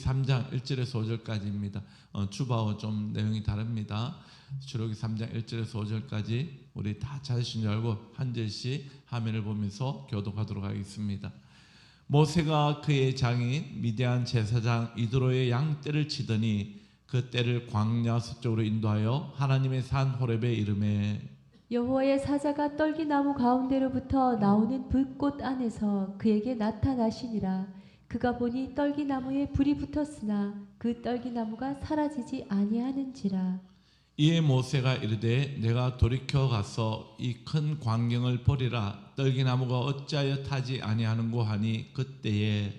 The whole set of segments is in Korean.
3장 1절에서 5절까지입니다. 주바와 좀 내용이 다릅니다. 출애굽기 3장 1절에서 5절까지 우리 다 찾으신 줄 알고 한 절씩 화면을 보면서 교독하도록 하겠습니다. 모세가 그의 장인 미디안 제사장 이드로의 양떼를 치더니 그 떼를 광야 서쪽으로 인도하여 하나님의 산 호렙에 이르매 여호와의 사자가 떨기나무 가운데로부터 나오는 불꽃 안에서 그에게 나타나시니라. 그가 보니 떨기나무에 불이 붙었으나 그 떨기나무가 사라지지 아니하는지라. 이에 모세가 이르되 내가 돌이켜 가서 이 큰 광경을 보리라. 떨기나무가 어찌하여 타지 아니하는고 하니 그때에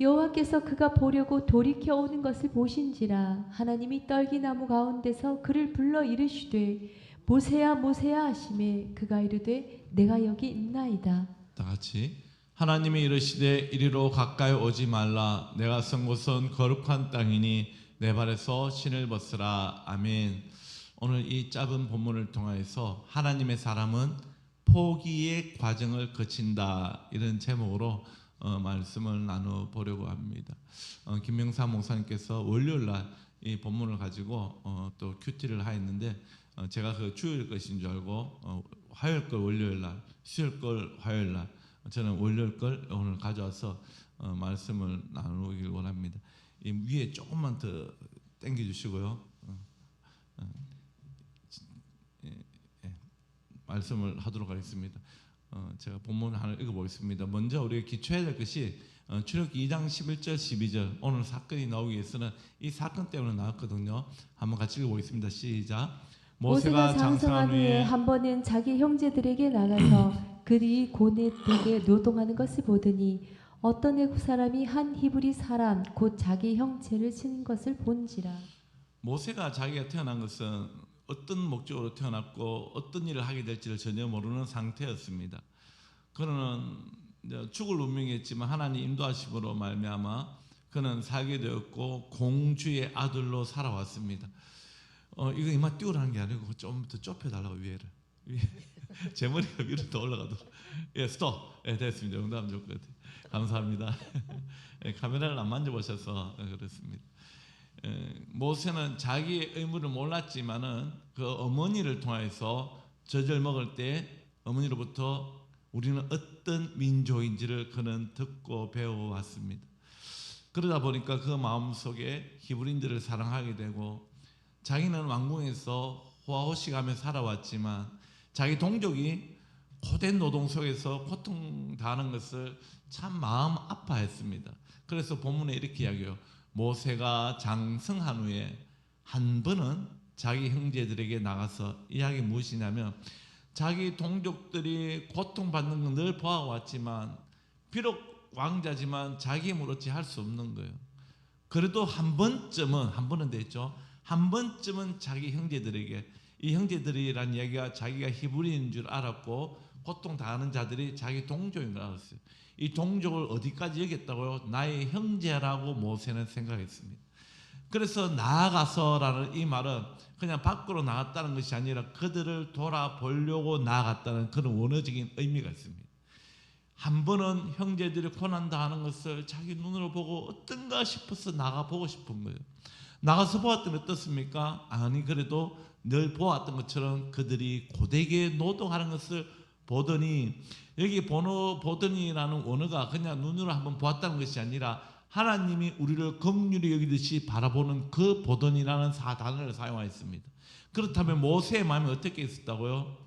여호와께서 그가 보려고 돌이켜 오는 것을 보신지라. 하나님이 떨기나무 가운데서 그를 불러 이르시되 모세야 모세야 하시매 그가 이르되 내가 여기 있나이다. 다 같이 하나님이 이르시되 이리로 가까이 오지 말라. 내가 선 곳은 거룩한 땅이니 내 발에서 신을 벗으라. 아멘. 오늘 이 짧은 본문을 통하여서 하나님의 사람은 포기의 과정을 거친다, 이런 제목으로 말씀을 나눠보려고 합니다. 김명사 목사님께서 월요일날 이 본문을 가지고 또 큐티를 하였는데 제가 그 주일 것인 줄 알고 화요일 걸 월요일날, 수요일 걸 화요일날, 저는 월요일 걸 오늘 가져와서 말씀을 나누길 원합니다. 이 위에 조금만 더 당겨 주시고요. 말씀을 하도록 하겠습니다. 제가 본문 하나 읽어보겠습니다. 먼저 우리가 기초해야 될 것이 출애굽기 2장 11절 12절 오늘 사건이 나오기 위해서는 이 사건 때문에 나왔거든요. 한번 같이 읽어보겠습니다. 시작. 모세가 장성한 후에 한 번은 자기 형제들에게 나가서 그들이 고넬에게 노동하는 것을 보더니 어떤 애굽 사람이 한 히브리 사람 곧 자기 형체를 치는 것을 본지라. 모세가 자기가 태어난 것은 어떤 목적으로 태어났고 어떤 일을 하게 될지를 전혀 모르는 상태였습니다. 그는 죽을 운명이었지만 하나님 인도하심으로 말미암아 그는 살게 되었고 공주의 아들로 살아왔습니다. 이거 이만 띄우라는 게 아니고 좀 더 좁혀달라고 위에를. 제 머리가 위로 더 올라가도록. 예, 스톱. 예, 됐습니다. 응답 좋을 것 같아요. 감사합니다. 예, 카메라를 안 만져보셔서 그렇습니다. 모세는 자기의 의무를 몰랐지만은 그 어머니를 통해서 젖을 먹을 때 어머니로부터 우리는 어떤 민족인지를 그는 듣고 배워왔습니다. 그러다 보니까 그 마음속에 히브리인들을 사랑하게 되고 자기는 왕궁에서 호화호식하며 살아왔지만 자기 동족이 고된 노동 속에서 고통당하는 것을 참 마음 아파했습니다. 그래서 본문에 이렇게 이야기해요. 모세가 장성한 후에 한 번은 자기 형제들에게 나가서 이야기 무엇이냐면 자기 동족들이 고통받는 건 늘 보아왔지만 비록 왕자지만 자기 힘으로 어찌 할 수 없는 거예요. 그래도 한 번은 됐죠. 한 번쯤은 자기 형제들에게, 이 형제들이란 이야기가 자기가 히브리인 줄 알았고 고통당하는 자들이 자기 동족인 줄 알았어요. 이 동족을 어디까지 여겼다고요? 나의 형제라고 모세는 생각했습니다. 그래서 나아가서라는 이 말은 그냥 밖으로 나갔다는 것이 아니라 그들을 돌아보려고 나아갔다는 그런 원어적인 의미가 있습니다. 한 번은 형제들이 고난당하는 것을 자기 눈으로 보고 어떤가 싶어서 나가보고 싶은 거예요. 나가서 보았더니 어떻습니까? 아니 그래도 늘 보았던 것처럼 그들이 고되게 노동하는 것을 보더니, 여기 보더니라는 원어가 그냥 눈으로 한번 보았다는 것이 아니라 하나님이 우리를 긍휼히 여기듯이 바라보는 그 보더니라는 단어를 사용하였습니다. 그렇다면 모세의 마음이 어떻게 있었다고요?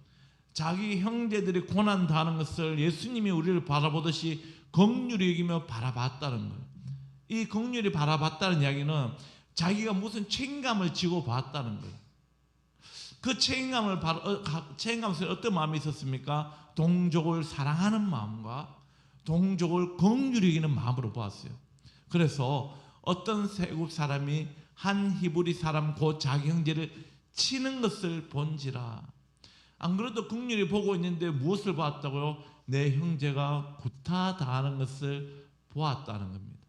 자기 형제들이 고난당하는 것을 예수님이 우리를 바라보듯이 긍휼히 여기며 바라봤다는 거예요. 이 긍휼히 바라봤다는 이야기는 자기가 무슨 책임감을 지고 봤다는 거예요. 그 책임감을 책임감에서 어떤 마음이 있었습니까? 동족을 사랑하는 마음과 동족을 긍휼히 여기는 마음으로 보았어요. 그래서 어떤 애굽 사람이 한 히브리 사람 곧 자기 형제를 치는 것을 본지라. 안 그래도 긍휼히 보고 있는데 무엇을 봤다고요? 내 형제가 구타당하는 것을 보았다는 겁니다.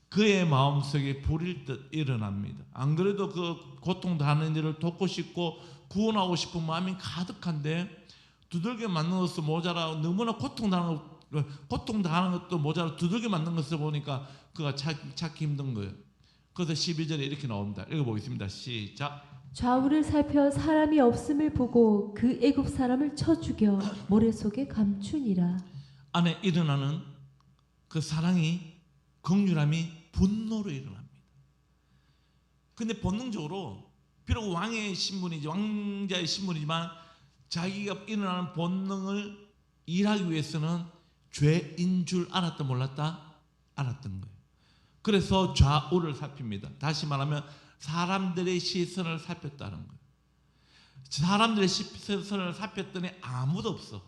그의 마음속에 불일 듯 일어납니다. 안 그래도 그 고통당하는 일을 돕고 싶고 구원하고 싶은 마음이 가득한데 두들겨 맞는 것도 모자라 너무나 고통당하는 것도 모자라 두들겨 맞는 것을 보니까 그가 찾기 힘든 거예요. 그래서 12절에 이렇게 나옵니다. 읽어보겠습니다. 시작. 좌우를 살펴 사람이 없음을 보고 그 애굽 사람을 쳐 죽여 모래 속에 감추니라. 안에 일어나는 그 사랑이, 긍휼함이 분노로 일어납니다. 근데 본능적으로 비록 왕의 신분이지, 왕자의 신분이지만 자기가 일어나는 본능을 일하기 위해서는 죄인 줄 알았다 몰랐다? 알았던 거예요. 그래서 좌우를 살핍니다. 다시 말하면 사람들의 시선을 살폈다는 거예요. 사람들의 시선을 살폈더니 아무도 없어.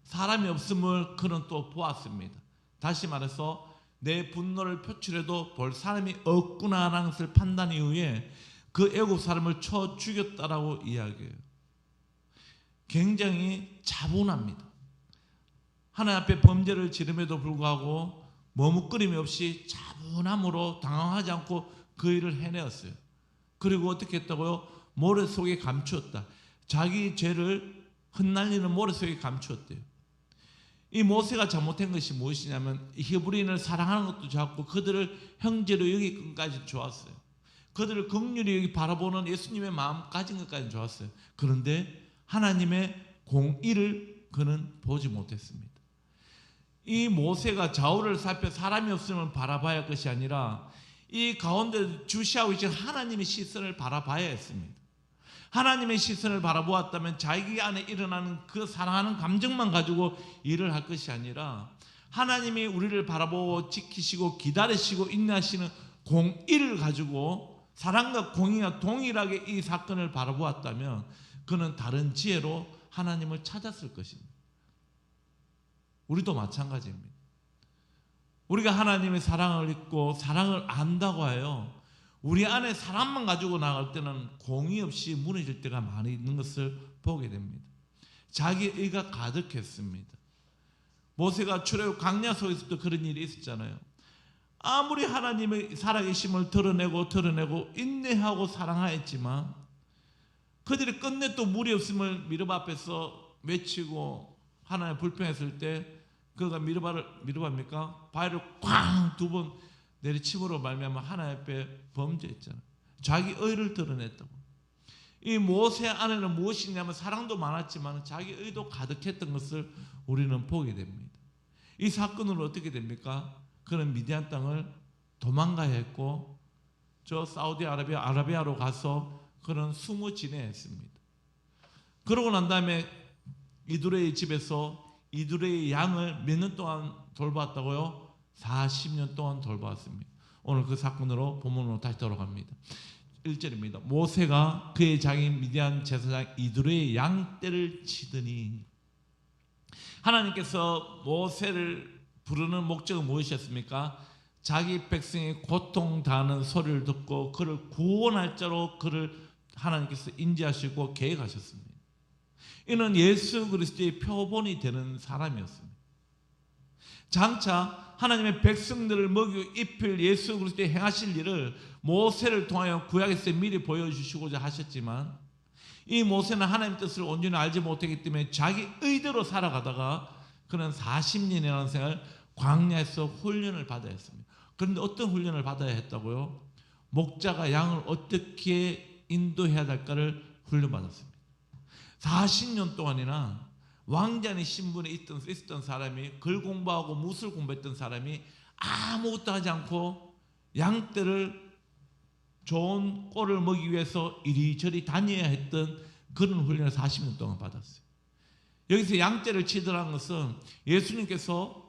사람이 없음을 그는 또 보았습니다. 다시 말해서 내 분노를 표출해도 볼 사람이 없구나라는 것을 판단 이후에 그 애굽 사람을 쳐 죽였다라고 이야기해요. 굉장히 차분합니다. 하나님 앞에 범죄를 지름에도 불구하고 머뭇거림이 없이 차분함으로 당황하지 않고 그 일을 해내었어요. 그리고 어떻게 했다고요? 모래 속에 감추었다. 자기 죄를 흩날리는 모래 속에 감추었대요. 이 모세가 잘못한 것이 무엇이냐면 히브리인을 사랑하는 것도 좋았고 그들을 형제로 여기기까지 좋았어요. 그들을 긍휼히 여기 바라보는 예수님의 마음 가진 것까지 좋았어요. 그런데 하나님의 공의를 그는 보지 못했습니다. 이 모세가 좌우를 살펴 사람이 없으면 바라봐야 할 것이 아니라 이 가운데 주시하고 계신 하나님의 시선을 바라봐야 했습니다. 하나님의 시선을 바라보았다면 자기 안에 일어나는 그 사랑하는 감정만 가지고 일을 할 것이 아니라 하나님이 우리를 바라보고 지키시고 기다리시고 인내하시는 공의를 가지고 사랑과 공의가 동일하게 이 사건을 바라보았다면 그는 다른 지혜로 하나님을 찾았을 것입니다. 우리도 마찬가지입니다. 우리가 하나님의 사랑을 잊고 사랑을 안다고 하여 우리 안에 사랑만 가지고 나갈 때는 공의 없이 무너질 때가 많이 있는 것을 보게 됩니다. 자기의가 가득했습니다. 모세가 출애굽 광야 속에서도 그런 일이 있었잖아요. 아무리 하나님의 살아계심을 드러내고 인내하고 사랑하였지만 그들이 끝내 또 물이 없음을 미르바 앞에서 외치고 하나님 불평했을 때 그가 미르바입니까? 바위를 꽝 두 번 내리침으로 말미암아 하나님 앞에 범죄했잖아요. 자기 의를 드러냈다고. 이 모세 안에는 무엇이 있냐면 사랑도 많았지만 자기 의도 가득했던 것을 우리는 보게 됩니다. 이 사건으로 어떻게 됩니까? 그는 미디안 땅을 도망가야 했고 저 아라비아로 가서 그는 숨어 지내했습니다. 그러고 난 다음에 이두레의 집에서 이두레의 양을 몇 년 동안 돌봤다고요? 40년 동안 돌봤습니다. 오늘 그 사건으로 본문으로 다시 돌아갑니다. 1절입니다. 모세가 그의 장인 미디안 제사장 이두레의 양떼를 치더니 하나님께서 모세를 부르는 목적은 무엇이었습니까? 자기 백성이 고통당하는 소리를 듣고 그를 구원할 자로 그를 하나님께서 인지하시고 계획하셨습니다. 이는 예수 그리스도의 표본이 되는 사람이었습니다. 장차 하나님의 백성들을 먹이고 입힐 예수 그리스도의 행하실 일을 모세를 통하여 구약에서 미리 보여주시고자 하셨지만 이 모세는 하나님의 뜻을 온전히 알지 못했기 때문에 자기 의대로 살아가다가 그는 40년이라는 생을 광야에서 훈련을 받아야 했습니다. 그런데 어떤 훈련을 받아야 했다고요? 목자가 양을 어떻게 인도해야 될까를 훈련받았습니다. 40년 동안이나 왕자의 신분에 있었던 사람이 글 공부하고 무술 공부했던 사람이 아무것도 하지 않고 양떼를 좋은 꼴을 먹기 위해서 이리저리 다녀야 했던 그런 훈련을 40년 동안 받았어요. 여기서 양떼를 치더라는 것은 예수님께서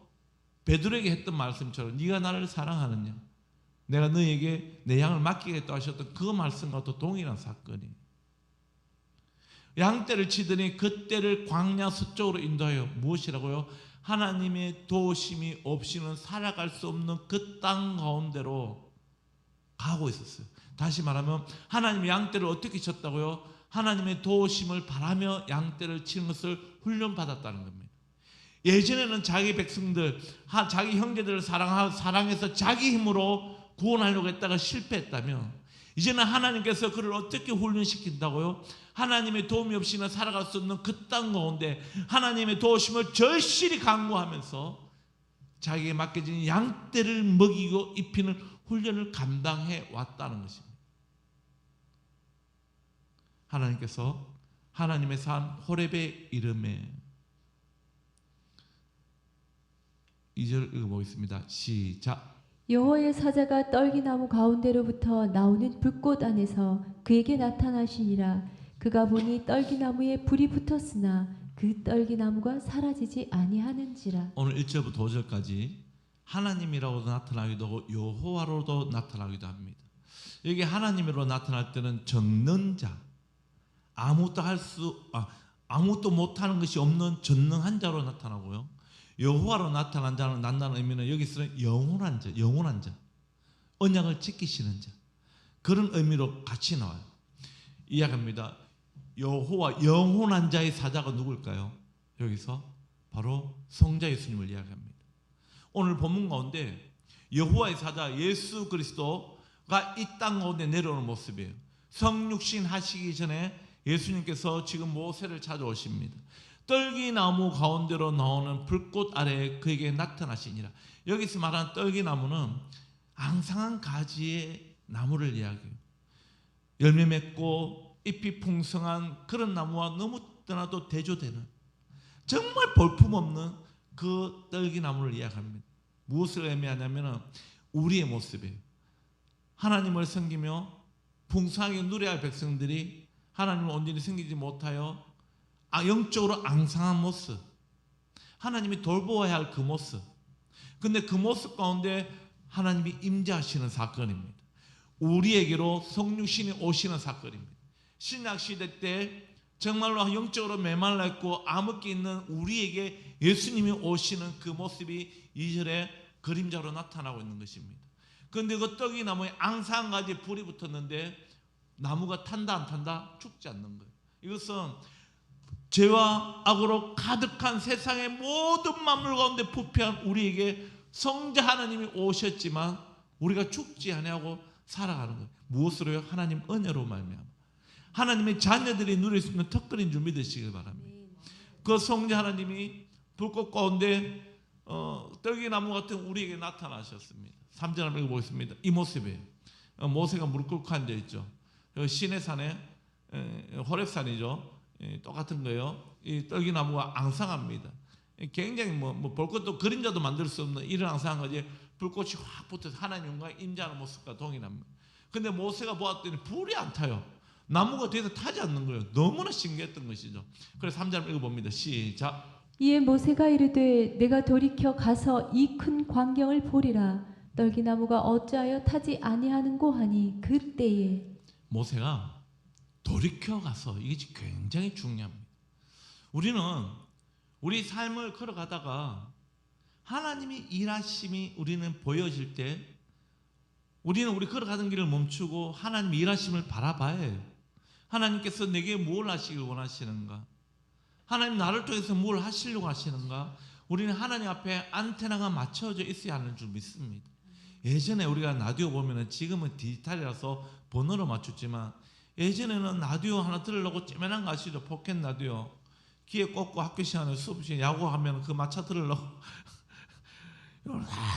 베드로에게 했던 말씀처럼 네가 나를 사랑하느냐, 내가 너에게 내 양을 맡기겠다 하셨던 그 말씀과도 동일한 사건이에요. 양떼를 치더니 그 떼를 광야 서쪽으로 인도하여 무엇이라고요? 하나님의 도우심이 없이는 살아갈 수 없는 그 땅 가운데로 가고 있었어요. 다시 말하면 하나님의 양떼를 어떻게 쳤다고요? 하나님의 도우심을 바라며 양떼를 치는 것을 훈련받았다는 겁니다. 예전에는 자기 백성들, 자기 형제들을 사랑해서 자기 힘으로 구원하려고 했다가 실패했다면 이제는 하나님께서 그를 어떻게 훈련시킨다고요? 하나님의 도움이 없이는 살아갈 수 없는 그 땅 가운데 하나님의 도우심을 절실히 간구하면서 자기에게 맡겨진 양떼를 먹이고 입히는 훈련을 감당해 왔다는 것입니다. 하나님께서 하나님의 산 호렙의 이름에 2절 읽어보겠습니다. 시작. 여호와의 사자가 떨기나무 가운데로부터 나오는 불꽃 안에서 그에게 나타나시니라. 그가 보니 떨기나무에 불이 붙었으나 그 떨기나무가 사라지지 아니하는지라. 오늘 1절부터 5절까지 하나님이라고도 나타나기도 하고 여호와로도 나타나기도 합니다. 여기 하나님으로 나타날 때는 전능 자, 아무것도 못하는 것이 없는 전능한 자로 나타나고요. 여호와로 나타난 자는 난다는 의미는 여기서는 영원한 자, 언약을 지키시는 자, 그런 의미로 같이 나와요. 이야기합니다. 여호와 영원한 자의 사자가 누굴까요? 여기서 바로 성자 예수님을 이야기합니다. 오늘 본문 가운데 여호와의 사자 예수 그리스도가 이 땅 가운데 내려오는 모습이에요. 성육신 하시기 전에 예수님께서 지금 모세를 찾아오십니다. 떨기나무 가운데로 나오는 불꽃 아래에 그에게 나타나시니라. 여기서 말하는 떨기나무는 앙상한 가지의 나무를 이야기해요. 열매 맺고 잎이 풍성한 그런 나무와 너무 떠나도 대조되는 정말 볼품없는 그 떨기나무를 이야기합니다. 무엇을 의미하냐면 우리의 모습이에요. 하나님을 섬기며 풍성하게 누려야 할 백성들이 하나님을 온전히 섬기지 못하여 영적으로 앙상한 모습, 하나님이 돌보아야 할 그 모습, 근데 그 모습 가운데 하나님이 임재하시는 사건입니다. 우리에게로 성육신이 오시는 사건입니다. 신약시대 때 정말로 영적으로 메말라 있고 암흑기 있는 우리에게 예수님이 오시는 그 모습이 2절에 그림자로 나타나고 있는 것입니다. 그런데 그 떡이나무에 앙상한 가지에 불이 붙었는데 나무가 탄다 안 탄다? 죽지 않는 거예요. 이것은 죄와 악으로 가득한 세상의 모든 만물 가운데 부패한 우리에게 성자 하나님이 오셨지만 우리가 죽지 아니하고 살아가는 거예요. 무엇으로요? 하나님 은혜로 말미암아 하나님의 자녀들이 누릴 수 있는 특권인 줄 믿으시길 바랍니다. 그 성자 하나님이 불꽃 가운데 떨기나무 같은 우리에게 나타나셨습니다. 3절 한번 읽어보겠습니다. 이 모습이에요. 모세가 무릎 꿇고 앉아있죠. 시내산에 호렙산이죠. 똑같은 거예요. 이 떨기나무가 앙상합니다. 굉장히 뭐 볼 것도 그림자도 만들 수 없는 이런 앙상한 거지. 불꽃이 확 붙어서 하나님과 임재하는 모습과 동일합니다. 근데 모세가 보았더니 불이 안 타요. 나무가 뒤에서 타지 않는 거예요. 너무나 신기했던 것이죠. 그래서 3절 읽어봅니다. 시작. 이에 모세가 이르되 내가 돌이켜 가서 이 큰 광경을 보리라. 떨기나무가 어찌하여 타지 아니하는고 하니 그때에 모세가 돌이켜 가서 이게 굉장히 중요합니다. 우리는 우리 삶을 걸어가다가 하나님이 일하심이 우리는 보여질 때 우리는 우리 걸어가는 길을 멈추고 하나님 일하심을 바라봐야 해요. 하나님께서 내게 뭘 하시길 원하시는가? 하나님 나를 통해서 뭘 하시려고 하시는가? 우리는 하나님 앞에 안테나가 맞춰져 있어야 하는 줄 믿습니다. 예전에 우리가 라디오 보면은 지금은 디지털이라서 번호로 맞췄지만 예전에는 라디오 하나 들으려고 쬐맨한 거 아시죠? 포켓 라디오 귀에 꽂고 학교 시간에 수업 시간에 야구하면 그 맞춰 들으려고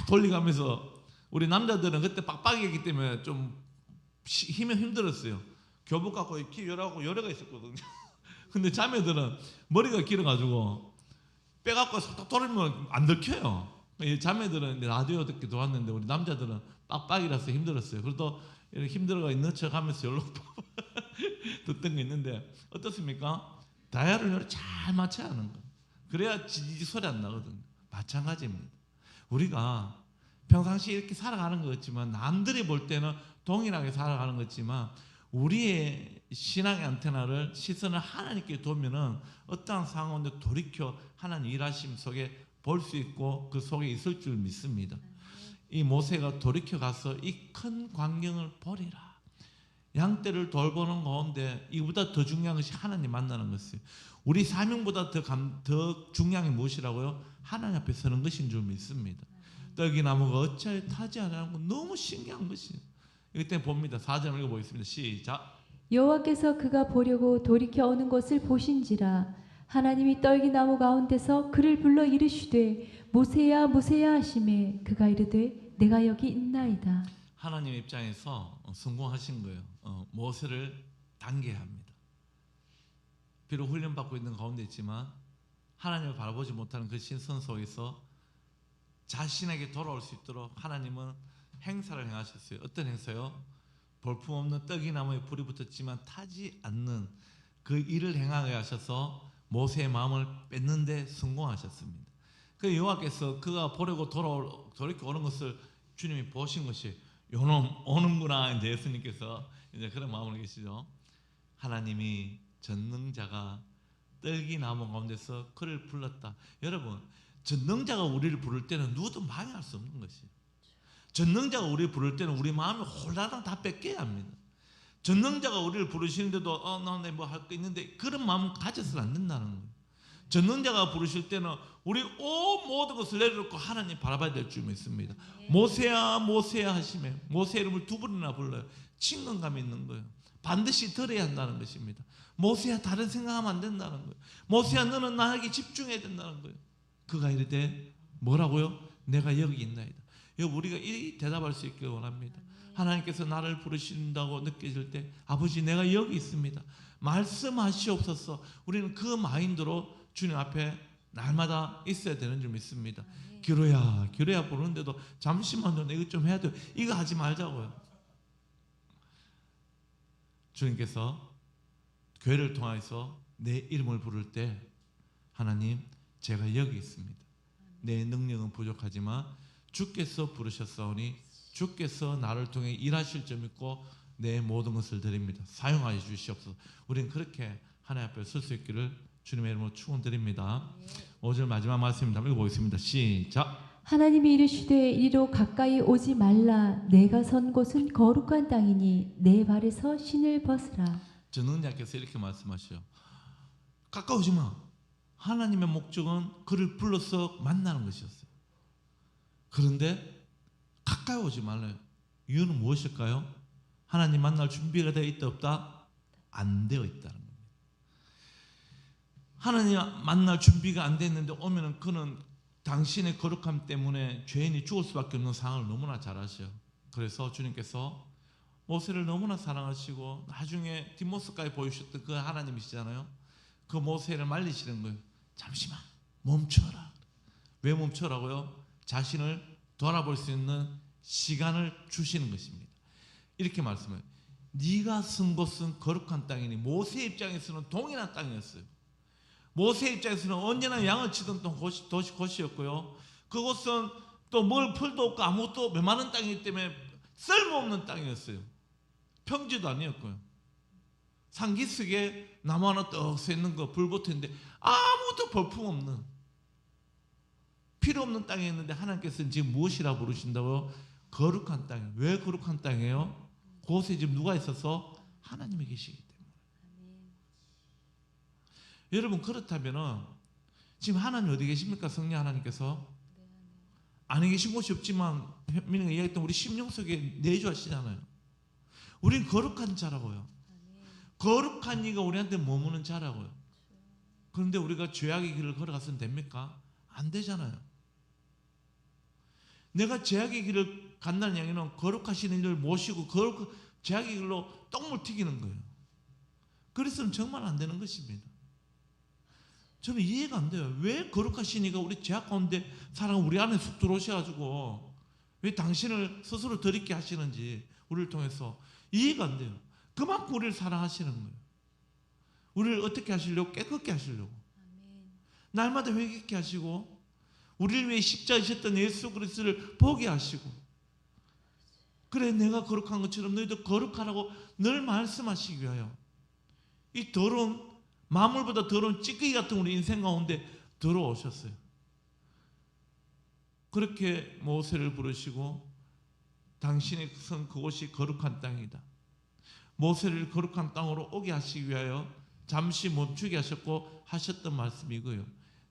돌리가면서 우리 남자들은 그때 빡빡이기 때문에 좀 힘이 힘들었어요. 교복 갖고 귀 열하고 열애가 있었거든요. 근데 자매들은 머리가 길어가지고 빼갖고 쏙 돌리면 안 들켜요. 자매들은 라디오 듣기도 왔는데 우리 남자들은 빡빡이라서 힘들었어요. 그래도 이렇게 힘들어가 있는 척 하면서 연락 듣던 게 있는데 어떻습니까? 다이얼을 잘 맞춰야 하는 거. 그래야 지지 소리 안 나거든요. 마찬가지입니다. 우리가 평상시에 이렇게 살아가는 것 같지만 남들이 볼 때는 동일하게 살아가는 것 같지만 우리의 신앙의 안테나를 시선을 하나님께 두면은 어떠한 상황인데 돌이켜 하나님 일하심 속에 볼 수 있고 그 속에 있을 줄 믿습니다. 이 모세가 돌이켜 가서 이 큰 광경을 보리라. 양떼를 돌보는 가운데 이보다 더 중요한 것이 하나님 만나는 것이에요. 우리 사명보다 더 중요한 게 무엇이라고요? 하나님 앞에 서는 것인 줄 믿습니다. 떨기나무가 어찌하여 타지 않으라는 건 너무 신기한 것이에요. 이때 봅니다. 4절 읽어보겠습니다. 시작. 여호와께서 그가 보려고 돌이켜 오는 것을 보신지라. 하나님이 떨기나무 가운데서 그를 불러 이르시되 모세야 모세야 하시매 그가 이르되 내가 여기 있나이다. 하나님의 입장에서 성공하신 거예요. 모세를 단계해야 합니다. 비록 훈련받고 있는 가운데 있지만 하나님을 바라보지 못하는 그 신선 속에서 자신에게 돌아올 수 있도록 하나님은 행사를 행하셨어요. 어떤 행사요? 볼품없는 떡이나무에 불이 붙었지만 타지 않는 그 일을 행하게 하셔서 모세의 마음을 뺏는데 성공하셨습니다. 그 여호와께서 그가 보려고 돌이켜 오는 것을 주님이 보신 것이 요놈 오는구나. 이제 예수님께서 이제 그런 마음으로 계시죠. 하나님이 전능자가 떨기나무 가운데서 그를 불렀다. 여러분, 전능자가 우리를 부를 때는 누구도 방해할 수 없는 것이에요. 전능자가 우리를 부를 때는 우리 마음이 홀라당 다 뺏겨야 합니다. 전능자가 우리를 부르시는데도 나 뭐 할 거 있는데 그런 마음 가져서는 안 된다는 거예요. 전능자가 부르실 때는 우리 온 모든 것을 내려놓고 하나님 바라봐야 될 줄 믿습니다. 모세야 모세야 하시며 모세 이름을 2번이나 불러요. 친근감이 있는 거예요. 반드시 들어야 한다는 것입니다. 모세야 다른 생각하면 안 된다는 거예요. 모세야 너는 나에게 집중해야 된다는 거예요. 그가 이르되 뭐라고요? 내가 여기 있나이다. 우리가 이 대답할 수 있길 원합니다. 하나님께서 나를 부르신다고 느껴질 때 아버지 내가 여기 있습니다. 말씀하시옵소서. 우리는 그 마인드로 주님 앞에 날마다 있어야 되는 줄 믿습니다. 기로야 부르는데도 잠시만요 이거 좀 해야 돼요. 이거 하지 말자고요. 주님께서 교회를 통해서 내 이름을 부를 때 하나님 제가 여기 있습니다. 내 능력은 부족하지만 주께서 부르셨사오니 주께서 나를 통해 일하실 점 있고 내 모든 것을 드립니다. 사용하여 주시옵소서. 우리는 그렇게 하나님 앞에 설 수 있기를 주님의 이름으로 축원드립니다. 5절 마지막 말씀입니다. 읽어보겠습니다. 시작. 하나님이 이르시되 이리로 가까이 오지 말라. 내가 선 곳은 거룩한 땅이니 내 발에서 신을 벗으라. 전능자께서 이렇게 말씀하셔요. 가까우지 마. 하나님의 목적은 그를 불러서 만나는 것이었어요. 그런데 가까이 오지 말라요. 이유는 무엇일까요? 하나님 만날 준비가 되어 있다 없다? 안 되어 있다는 겁니다. 하나님 만날 준비가 안 됐는데 오면은 그는 당신의 거룩함 때문에 죄인이 죽을 수밖에 없는 상황을 너무나 잘 아셔요. 그래서 주님께서 모세를 너무나 사랑하시고 나중에 디모스까지 보여주셨던 그 하나님이시잖아요. 그 모세를 말리시는 거예요. 잠시만 멈춰라. 왜 멈춰라고요? 자신을 돌아볼 수 있는 시간을 주시는 것입니다. 이렇게 말씀해요. 네가 쓴 곳은 거룩한 땅이니 모세 입장에서는 동일한 땅이었어요. 모세 입장에서는 언제나 양을 치던 곳이었고요. 그곳은 또 먹을 풀도 없고 아무것도 메마른 땅이기 때문에 쓸모없는 땅이었어요. 평지도 아니었고요. 산기슭에 나무 하나 떡 서 있는 거 불 붙어 있는데 아무것도 볼품없는 필요 없는 땅이었는데 하나님께서는 지금 무엇이라 부르신다고요? 거룩한 땅이에요. 왜 거룩한 땅이에요? 그곳에 지금 누가 있어서? 하나님이 계시기 때문에. 여러분 그렇다면 지금 하나님 어디 계십니까? 성령 하나님께서 안에 계신 곳이 없지만 민이가 이야기했던 우리 심령 속에 내주하시잖아요. 우린 거룩한 자라고요. 거룩한 이가 우리한테 머무는 자라고요. 그런데 우리가 죄악의 길을 걸어가서는 됩니까? 안 되잖아요. 내가 죄악의 길을 간다는 이야기는 거룩하신 이를 모시고 죄악의 길로 똥물 튀기는 거예요. 그래서는 정말 안 되는 것입니다. 저는 이해가 안 돼요. 왜 거룩하신 이가 우리 죄악 가운데 사랑 우리 안에 쑥 들어오셔가지고 왜 당신을 스스로 더럽게 하시는지 우리를 통해서 이해가 안 돼요. 그만큼 우리를 사랑하시는 거예요. 우리를 어떻게 하시려고? 깨끗게 하시려고. 날마다 회개케 하시고 우리를 위해 십자가에 지셨던 예수 그리스도를 보게 하시고 그래 내가 거룩한 것처럼 너희도 거룩하라고 늘 말씀하시기 위하여 이 더러운 마물보다 더러운 찌꺼기 같은 우리 인생 가운데 들어오셨어요. 그렇게 모세를 부르시고 당신이 선 그곳이 거룩한 땅이다. 모세를 거룩한 땅으로 오게 하시기 위하여 잠시 멈추게 하셨고 하셨던 말씀이 이거예요.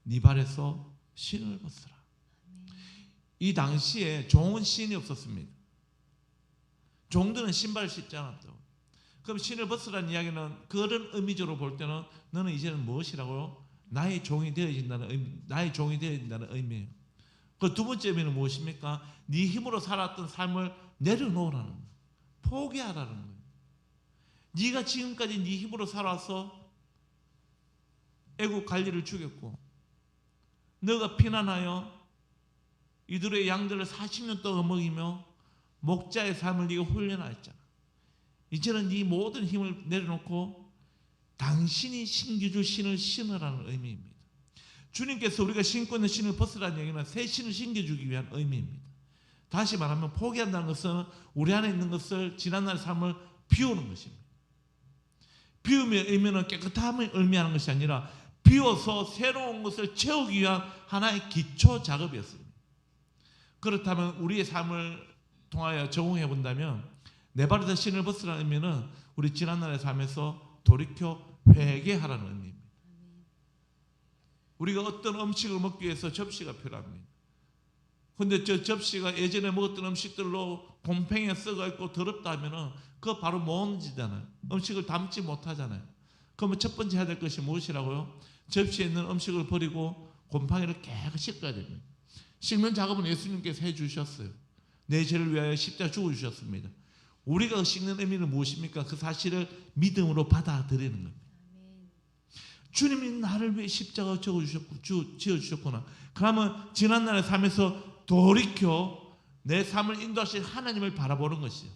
네 발에서 신을 벗으라. 이 당시에 종은 신이 없었습니다. 종들은 신발을 신지 않았다고. 그럼 신을 벗으라는 이야기는 그런 의미적으로 볼 때는 너는 이제는 무엇이라고요? 나의 종이 되어진다는 의미예요. 그 두 번째 의미는 무엇입니까? 네 힘으로 살았던 삶을 내려놓으라는 거예요. 포기하라는 거예요. 네가 지금까지 네 힘으로 살아서 애국 관리를 죽였고 너가 피난하여 이들의 양들을 40년 동안 먹이며 목자의 삶을 네가 훈련하였잖아. 이제는 네 모든 힘을 내려놓고 당신이 신겨줄 신을 신으라는 의미입니다. 주님께서 우리가 신고 있는 신을 벗으라는 얘기는 새 신을 신겨주기 위한 의미입니다. 다시 말하면 포기한다는 것은 우리 안에 있는 것을 지난날의 삶을 비우는 것입니다. 비움의 의미는 깨끗함을 의미하는 것이 아니라 비워서 새로운 것을 채우기 위한 하나의 기초 작업이었습니다. 그렇다면 우리의 삶을 통하여 적용해 본다면 내 발에서 신을 벗으라는 의미는 우리 지난날의 삶에서 돌이켜 회개하라는 의미입니다. 우리가 어떤 음식을 먹기 위해서 접시가 필요합니다. 그런데 저 접시가 예전에 먹었던 음식들로 곰팡이가 썩어 있고 더럽다 하면은 그거 바로 못 얹잖아요. 음식을 담지 못하잖아요. 그러면 첫 번째 해야 될 것이 무엇이라고요? 접시에 있는 음식을 버리고 곰팡이를 깨끗이 씻어야 됩니다. 씻는 작업은 예수님께서 해주셨어요. 내 죄를 위하여 십자가 죽어주셨습니다. 우리가 씻는 의미는 무엇입니까? 그 사실을 믿음으로 받아들이는 겁니다. 주님이 나를 위해 십자가 지어주셨구나. 그러면 지난날의 삶에서 돌이켜 내 삶을 인도하신 하나님을 바라보는 것이에요.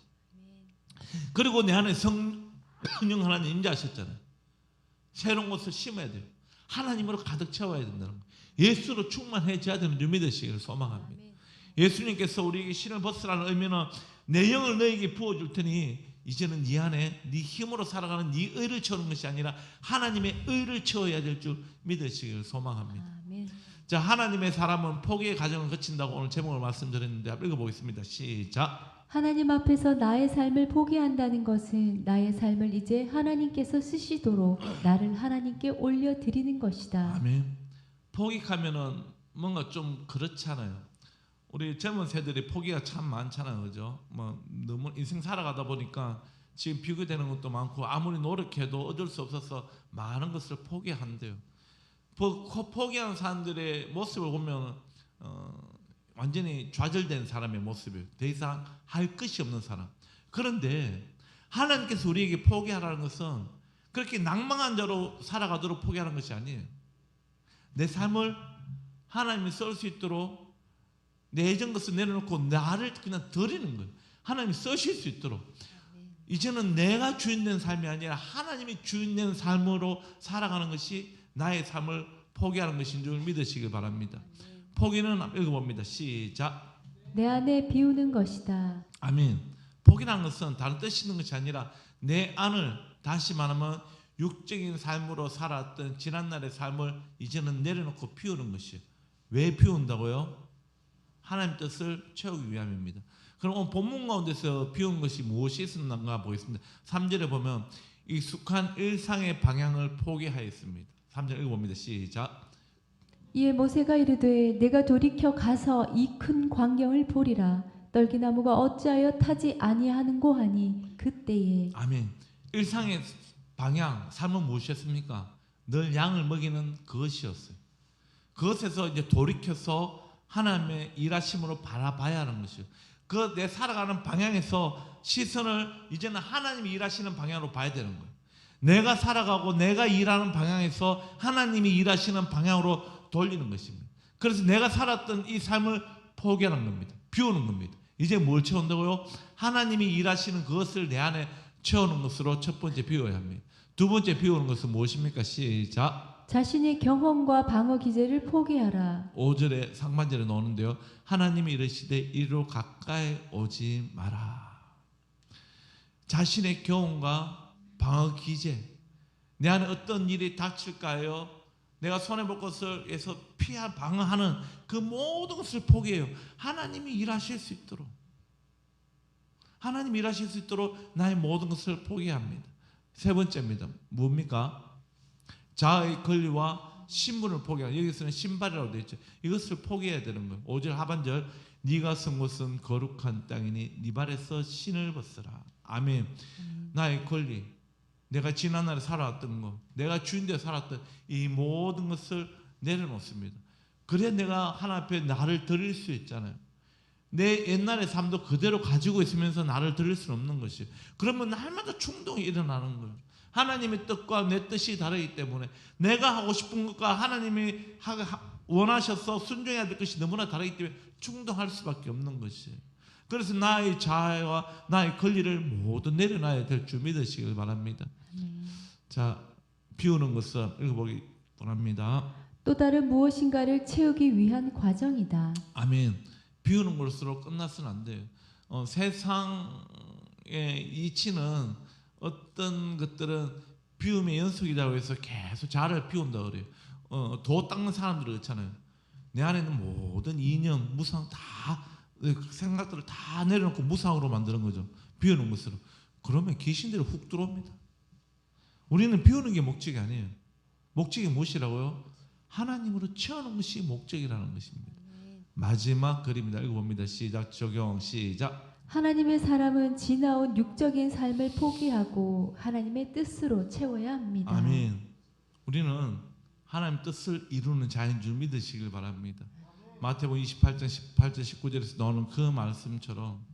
그리고 내 안에 성령 하나님 임재하셨잖아요. 새로운 것을 심어야 돼요. 하나님으로 가득 채워야 된다는 거예요. 예수로 충만해져야 되는 줄 믿으시기를 소망합니다. 예수님께서 우리에게 신을 벗으라는 의미는 내 영을 너에게 부어줄 테니 이제는 네 안에 네 힘으로 살아가는 네 의를 채우는 것이 아니라 하나님의 의를 채워야 될 줄 믿으시기를 소망합니다. 아멘. 자, 하나님의 사람은 포기의 과정을 거친다고 오늘 제목을 말씀드렸는데 한번 읽어보겠습니다. 시작. 하나님 앞에서 나의 삶을 포기한다는 것은 나의 삶을 이제 하나님께서 쓰시도록 나를 하나님께 올려드리는 것이다. 아멘. 포기하면은 뭔가 좀 그렇잖아요. 우리 젊은 세대들이 포기가 참 많잖아요, 그죠? 뭐 너무 인생 살아가다 보니까 지금 비교되는 것도 많고 아무리 노력해도 어쩔 수 없어서 많은 것을 포기한대요. 포기한 사람들의 모습을 보면 완전히 좌절된 사람의 모습이에요. 더 이상 할 것이 없는 사람. 그런데 하나님께서 우리에게 포기하라는 것은 그렇게 낭망한 자로 살아가도록 포기하는 것이 아니에요. 내 삶을 하나님이 쓸 수 있도록 내 예전 것을 내려놓고 나를 그냥 드리는 거예요. 하나님이 쓰실 수 있도록. 이제는 내가 주인된 삶이 아니라 하나님이 주인된 삶으로 살아가는 것이 나의 삶을 포기하는 것인 줄 믿으시길 바랍니다. 포기는 읽어봅니다. 시작. 내 안에 비우는 것이다. 아멘. 포기라는 것은 다른 뜻이 있는 것이 아니라 내 안을 다시 말하면 육적인 삶으로 살았던 지난날의 삶을 이제는 내려놓고 비우는 것이에요. 왜 비운다고요? 하나님 뜻을 채우기 위함입니다. 그럼 오늘 본문 가운데서 비운 것이 무엇이 있었는가 보겠습니다. 3절에 보면 익숙한 일상의 방향을 포기하였습니다. 3절 읽어봅니다. 시작. 이에 모세가 이르되 내가 돌이켜 가서 이 큰 광경을 보리라. 떨기나무가 어찌하여 타지 아니하는고 하니 그때에. 아멘. 일상의 방향, 삶은 무엇이었습니까? 늘 양을 먹이는 그것이었어요. 그것에서 이제 돌이켜서 하나님의 일하심으로 바라봐야 하는 것이요. 그 내 살아가는 방향에서 시선을 이제는 하나님이 일하시는 방향으로 봐야 되는 거예요. 내가 살아가고 내가 일하는 방향에서 하나님이 일하시는 방향으로 돌리는 것입니다. 그래서 내가 살았던 이 삶을 포기하는 겁니다. 비우는 겁니다. 이제 뭘 채운다고요? 하나님이 일하시는 그것을 내 안에 채우는 것으로 첫 번째 비워야 합니다. 두 번째 비우는 것은 무엇입니까? 시작. 자신의 경험과 방어 기제를 포기하라. 5절에 상반절에 나오는데요. 하나님이 이르시되 이리로 가까이 오지 마라. 자신의 경험과 방어 기제, 내 안에 어떤 일이 닥칠까요? 내가 손해볼 것을 해서 방어하는 그 모든 것을 포기해요. 하나님이 일하실 수 있도록. 하나님이 일하실 수 있도록 나의 모든 것을 포기합니다. 세 번째입니다. 뭡니까? 자아의 권리와 신분을 포기하는, 여기서는 신발이라고 되어 있죠. 이것을 포기해야 되는 거예요. 5절 하반절, 네가 선 곳은 거룩한 땅이니 네 발에서 신을 벗으라. 아멘. 나의 권리, 내가 지난날에 살아왔던 것, 내가 주인되어 살았던 이 모든 것을 내려놓습니다. 그래야 내가 하나님 앞에 나를 드릴 수 있잖아요. 내 옛날의 삶도 그대로 가지고 있으면서 나를 드릴 수는 없는 것이에요. 그러면 날마다 충동이 일어나는 거예요. 하나님의 뜻과 내 뜻이 다르기 때문에 내가 하고 싶은 것과 하나님이 원하셔서 순종해야 될 것이 너무나 다르기 때문에 충동할 수밖에 없는 것이에요. 그래서 나의 자아와 나의 권리를 모두 내려놔야 될 줄 믿으시길 바랍니다. 자, 비우는 것을 읽어보기 원합니다. 또 다른 무엇인가를 채우기 위한 과정이다. 아멘. 비우는 것으로 끝나서는 안 돼요. 세상의 이치는 어떤 것들은 비움의 연속이라고 해서 계속 자아를 비운다 그래요. 도 닦는 사람들이 그렇잖아요. 내 안에 있는 모든 이념, 무상 다 생각들을 다 내려놓고 무상으로 만드는 거죠. 비우는 것으로. 그러면 귀신들이 훅 들어옵니다. 우리는 비우는 게 목적이 아니에요. 목적이 무엇이라고요? 하나님으로 채우는 것이 목적이라는 것입니다. 마지막 글입니다. 읽어봅니다. 시작. 적용. 시작. 하나님의 사람은 지나온 육적인 삶을 포기하고 하나님의 뜻으로 채워야 합니다. 아멘. 우리는 하나님 뜻을 이루는 자인 줄 믿으시길 바랍니다. 마태복음 28장 18절 19절에서 나오는 그 말씀처럼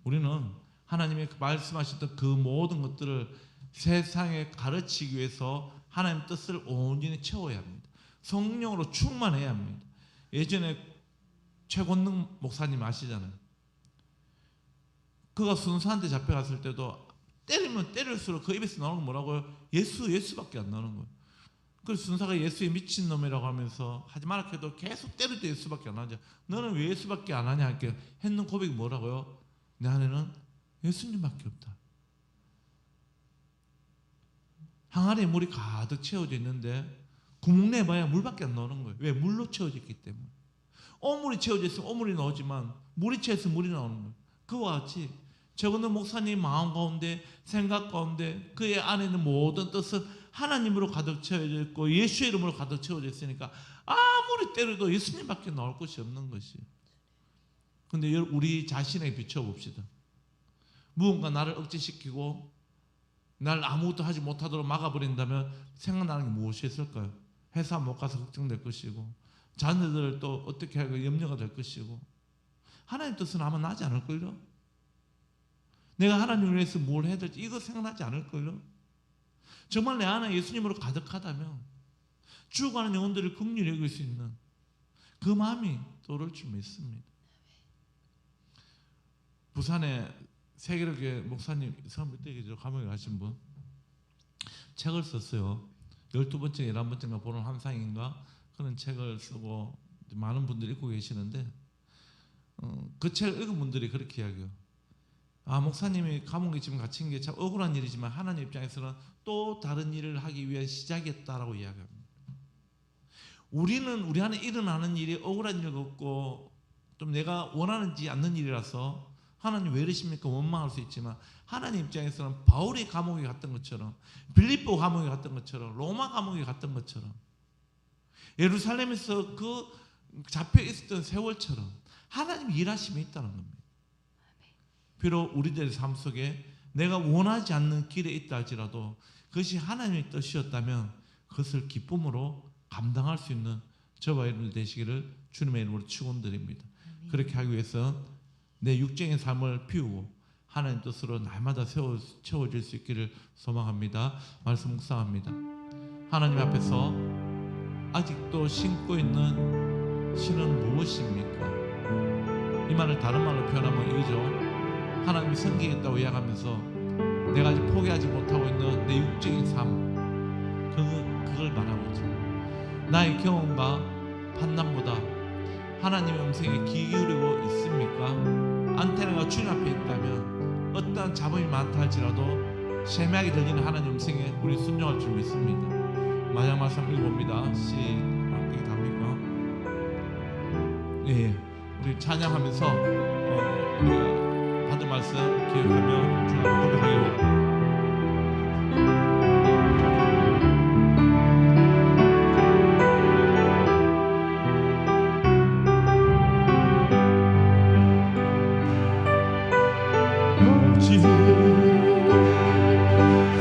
우리는 하나님의 말씀하셨던 그 모든 것들을 세상에 가르치기 위해서 하나님 뜻을 온전히 채워야 합니다. 성령으로 충만해야 합니다. 예전에 최권능 목사님 아시잖아요. 그가 순사한테 잡혀갔을 때도 때리면 때릴수록 그 입에서 나오는 건 뭐라고요? 예수밖에 안 나오는 거예요. 그래서 순사가 예수의 미친놈이라고 하면서 하지 말라 해도 계속 때릴 때 예수밖에 안 하죠. 너는 왜 예수밖에 안 하냐 할게요. 했는 고백이 뭐라고요? 내 안에는 예수님밖에 없다. 항아리에 물이 가득 채워져 있는데 구멍 내봐야 물밖에 안 나오는 거예요. 왜? 물로 채워져 있기 때문에. 오물이 채워져 있으면 오물이 나오지만 물이 채워서 물이 나오는 거예요. 그와 같이 최근의 목사님 마음 가운데 생각 가운데 그의 안에 있는 모든 뜻은 하나님으로 가득 채워져 있고 예수의 이름으로 가득 채워져 있으니까 아무리 때려도 예수님밖에 나올 것이 없는 것이에요. 그런데 우리 자신에게 비춰봅시다. 무언가 나를 억제시키고 나를 아무것도 하지 못하도록 막아버린다면 생각나는 게 무엇이 있을까요? 회사 못 가서 걱정될 것이고 자녀들을 또 어떻게 하고 염려가 될 것이고 하나님 뜻은 아마 나지 않을걸요? 내가 하나님을 위해서 뭘 해야 될지 이거 생각나지 않을걸요? 정말 내 안에 예수님으로 가득하다면 죽어가는 영혼들을 긍휼히 여길 수 있는 그 마음이 떠오를 줄 믿습니다. 부산에 세계로교회 목사님 선배되기죠. 감옥에 가신 분 책을 썼어요. 12번째 11번째인가 보는 환상인가 그런 책을 쓰고 많은 분들이 읽고 계시는데 그 책을 읽은 분들이 그렇게 이야기해요. 목사님이 감옥에 지금 갇힌 게 참 억울한 일이지만 하나님 입장에서는 또 다른 일을 하기 위한 시작이었다라고 이야기합니다. 우리는 우리 안에 일어나는 일이 억울한 일 같고 좀 내가 원하는지 않는 일이라서 하나님 왜 이러십니까? 원망할 수 있지만 하나님 입장에서는 바울이 감옥에 갔던 것처럼 빌립보 감옥에 갔던 것처럼 로마 감옥에 갔던 것처럼 예루살렘에서 그 잡혀 있었던 세월처럼 하나님 일하심이 있다는 겁니다. 비록 우리들의 삶 속에 내가 원하지 않는 길에 있다 할지라도 그것이 하나님의 뜻이었다면 그것을 기쁨으로 감당할 수 있는 저와 여러분들 되시기를 주님의 이름으로 축원드립니다. 그렇게 하기 위해서 내 육적인 삶을 비우고 하나님 뜻으로 날마다 채워질 수 있기를 소망합니다. 말씀 묵상합니다. 하나님 앞에서 아직도 신고 있는 신은 무엇입니까? 이 말을 다른 말로 표현하면 이거죠. 하나님이 성경했다고 이야기하면서 내가 아직 포기하지 못하고 있는 내 육적인 삶 그걸 말하고 있죠. 나의 경험과 판단보다 하나님의 음성에 귀 기울이고 있습니까? 안테나가 주님 앞에 있다면 어떠한 잡음이 많다 할지라도 세밀하게 들리는 하나님 음성에 우리 순종할 줄 믿습니다. 마지막 말씀 읽어봅니다. 이게 답니까? 예, 우리 찬양하면서 우리가 받은 말씀 기억하며 주님 앞에 고백하기로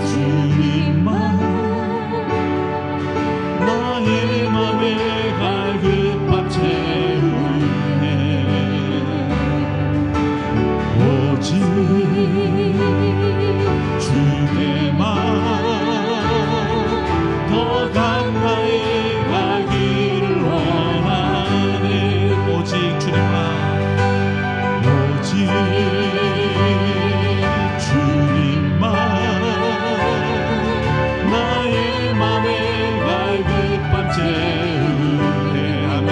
주님만 나의 맘에 갈급한 주께만 더 가까이 가기를 원하네. 오직 주님만 나의 맘에 갈급함 채우네. 아멘.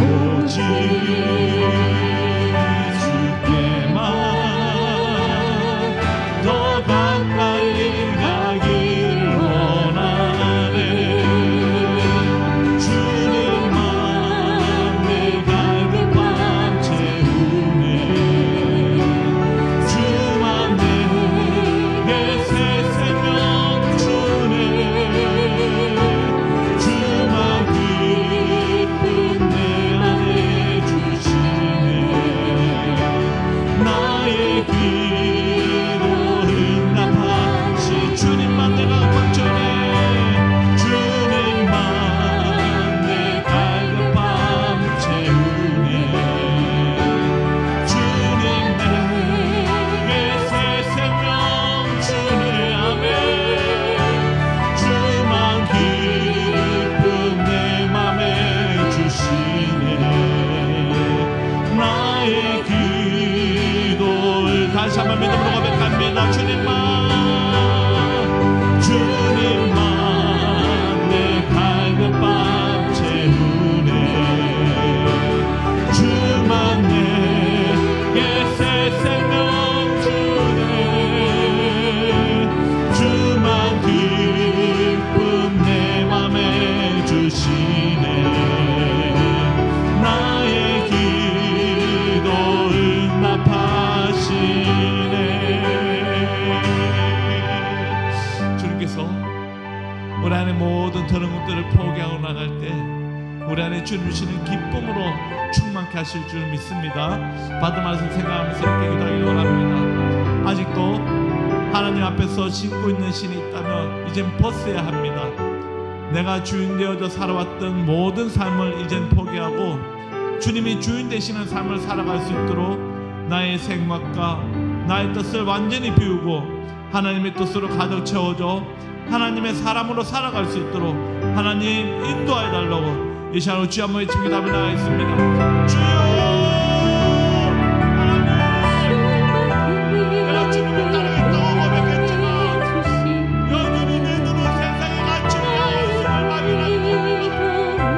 오직 주께만 더 가까이 가길 원하네. 주님만 내 갈급함 채우네. 주만 내게 새 생명 주네. 주만 기쁨 내 안에 주시네. 나의 기도 응답하시 주님만 내가 걱정해. 주님만 내 갈급함 채우네. 주님 내게 새 생명 주네. 아멘. 주만 기쁨 내 맘에 주시네. 나의 기도를 다시 한번 믿음으로 고백합니다. 주님만 내 갈급함 채우네. 주만 내게 새 생명 주네. 주만 기쁨 내 맘에 주시네. 나의 기도 응답하시네. 주님께서 우리 안에 모든 더러운 것들을 포기하고 나갈 때 우리 안에 주님 주시는 기쁨으로 충만케 하실 줄 믿습니다. 받은 말씀 생각하면서 이렇게 기도하기 원합니다. 아직도 하나님 앞에서 신고 있는 신이 있다면 이젠 벗어야 합니다. 내가 주인 되어져 살아왔던 모든 삶을 이젠 포기하고 주님이 주인 되시는 삶을 살아갈 수 있도록 나의 생각과 나의 뜻을 완전히 비우고 하나님의 뜻으로 가득 채워져 하나님의 사람으로 살아갈 수 있도록 하나님 인도하여 달라고 이 시간으로 주여 한번 외치며 기도하며 나가겠습니다. 주여 하나님, 내가 주님을 따르겠다고 고백했지만 여전히 내 눈은 세상에 갇힌 나의 있음을 발견합니다.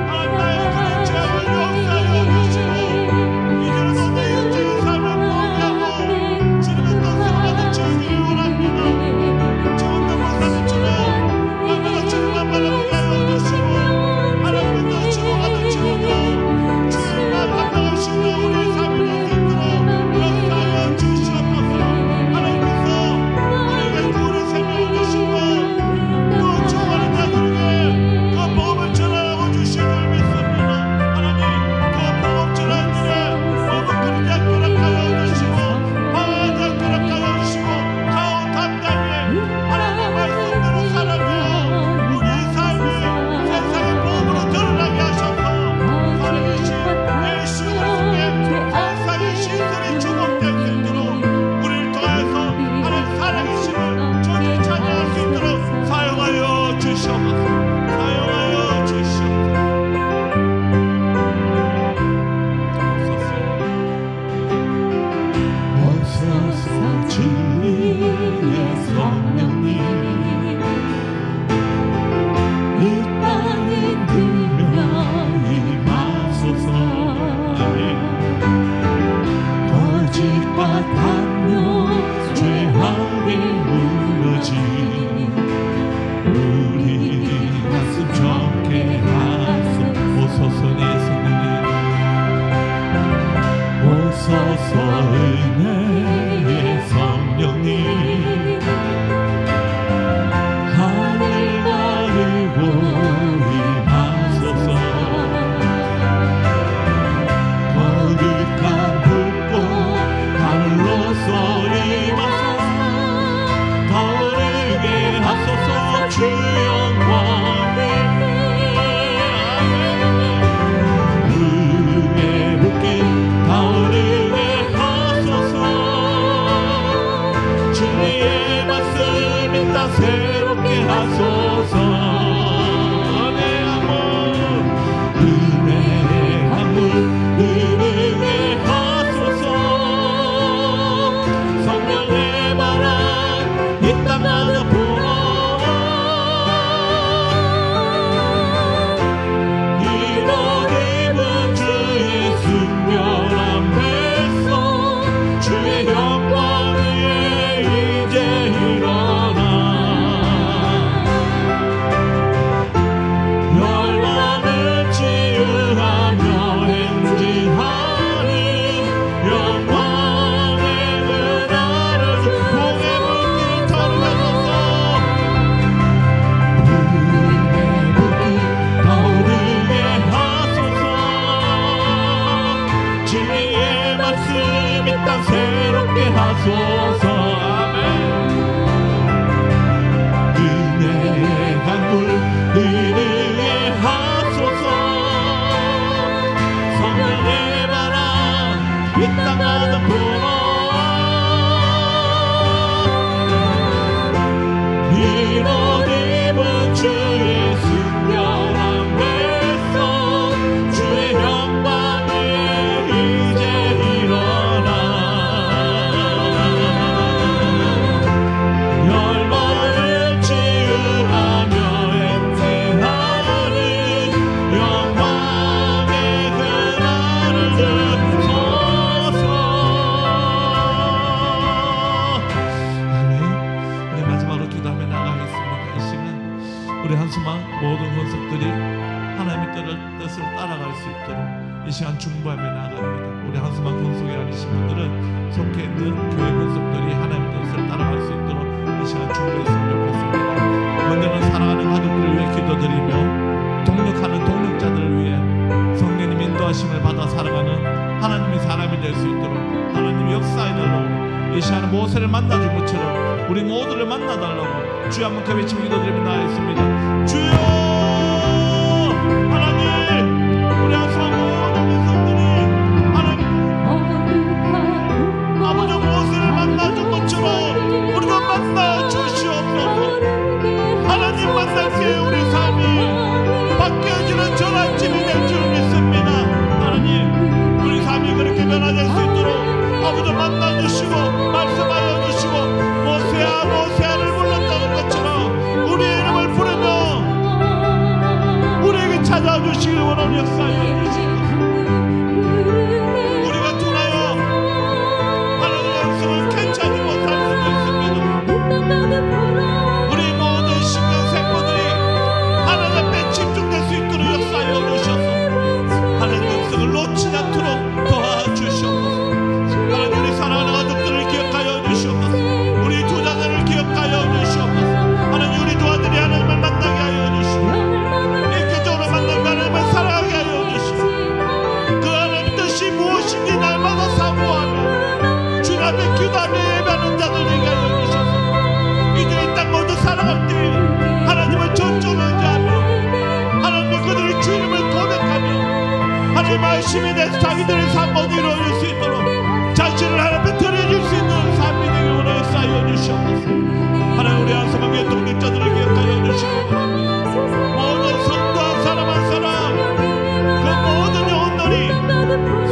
하나님 나의 그런 죄악을 용서하여 주시고 이제는 내 영적인 삶을 포기하고 주님의 뜻으로 가득 채우기를 원합니다. 좋은 놈을 사는 주님 얼마나 주님만 바라보게 하여 주시고 하나님의 뜻으로 가득 채우고 주님만 감당하시는 우리의 삶이 될 수 있도록 역사하여 주시옵소서. 하나님께서 우리에게 구원의 생명을 주시고 또 주원의 자들에게 그 복음을 전하라고 주신 줄 믿습니다. 하나님 그 복음 전하는 일에 복음 그릇에 허락하여 주시고 방황하지 않게 허락하여 주시고 가온 담대하게 하나님의 말씀대로 살아가며 우리의 삶이 세상의 복음으로 드러나게 하셔서 살아계신 예수 그리스도의 세상의 신들이 주목될 수 있도록 우리를 통해서 하나님 살아계심을 전히 찬양할 수 있도록 사용하여 주시옵소서. 사용하여 주시옵소서. 오소서 주님의 성령님 이 땅에 들며 임하소서. 아멘. 거짓과 담요 죄악에 무너진 우리 가슴 정케 하소서. 오소서 내 성령님 오소서 은혜의 성령님 하늘 가르고 임하소서. 거룩한 불꽃 하늘로서 임하소서. 타오르게 하소서. 주 영광 불의 불길 타오르게 하소서. 일단 새롭게 하소서. 은혜의 강물 흐르게 하소서. 성령의 바람 이 땅마다 불어와 이곳 입은 주의 순결한 백성 주의 영광 위에 이제 일어나 열방을 치유하며 행진하니 영광의 은혜를 복의 불길 터르면서 은혜의 불길 타오르게 하소서. 진리의 말씀 이 땅 새롭게 하소서. 은혜의 강물 흐르게 하소서. 성령의 바람 이 땅마다 불어와 이곳 입은 주의 순결한 백성 주의 영광 위에 이제 일어나 열방을 치유하며 행진하니 영광의 그날을 주소서. 아멘. 우리 마지막으로 기도하며 나가겠습니다. 이 시간 우리 한수막 모든 권속들이 하나님의 뜻을 따라갈 수 있도록 이 시간 중보하며 나갑니다. 우리 한수막 권속에 아니신 분들은 속해 있는 교회 권속들이 하나님의 뜻을 따라갈 수 있도록 이 시간 중보했으면 좋겠습니다. 먼저는 사랑하는 가족들을 위해 기도드리며 동력하는 동력자들을 위해 성령님 인도하심을 받아 살아가는 하나님의 사람이 될 수 있도록 하나님이 역사해달라고 이 시간에 모세를 만나준 것처럼 우리 모두를 만나달라고 주여 한번 그 외치며 기도드리며 나아가겠습니다. 주여 하나님 우리 한수막 모든 백성들이 하나님 아버지 모세를 만나준 것처럼 우리도 만나 주시옵소서. 하나님 만날 때 우리 삶이 바뀌어지는 전 아침이 될 줄 믿습니다. 하나님 우리 삶이 그렇게 변화될 수 있도록 아버지 만나주시고 말씀하여 주시고 모세야 모세야를 불렀다는 것처럼 우리의 이름을 부르며 우리에게 찾아주시길 원하는 역사에 주시옵소서. 우리가 둔하여 하나님의 음성을 괜찮이 못할 수도 있습니다. 우리 모든 신경 생물들이 하나님 앞에 집중될 수 있도록 역사하여 주셔서 하나님의 음성을 놓치지 않도록 도와주시옵소서. 하나님 우리 사랑하는 가족들을 기억하여 주시옵소서. 우리 두 자녀를 기억하여 주시옵소서. 하나님 우리 두 아들이 하나님을 만나게 하여 주시옵소서. 인격적으로 만나고 하나님을 사랑하게 하여 주시옵소서. 그 하나님 뜻이 무엇인지 날마다 사모하며 주님 앞에 기도하며 예배하는 자들 되게 하여 주셔서 이제 이 땅 모두 살아갈 때 하나님을 전적으로 의지하며 하나님의 그들의 주님을 고백하며 하나님 말씀이 내 자기들의 삶 모두 이루어질 수 있도록 자신을 하나님 앞에 드려줄 수 있는 삶이 되길 원하여 쌓여 주시옵소서. 하나님 우리 한수막의 동력자들을 기억하여 주시고 모든 성도와 사람 한 사람 그 모든 영혼들이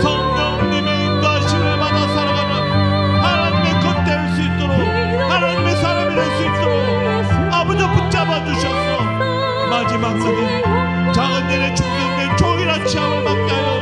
성령님의 인도하심을 받아 살아가는 하나님의 것 될 수 있도록 하나님의 사람이 될 수 있도록 아버지 붙잡아 주셔서 마지막까지 작은 일에 충성된 종이라 취함을 받게 하여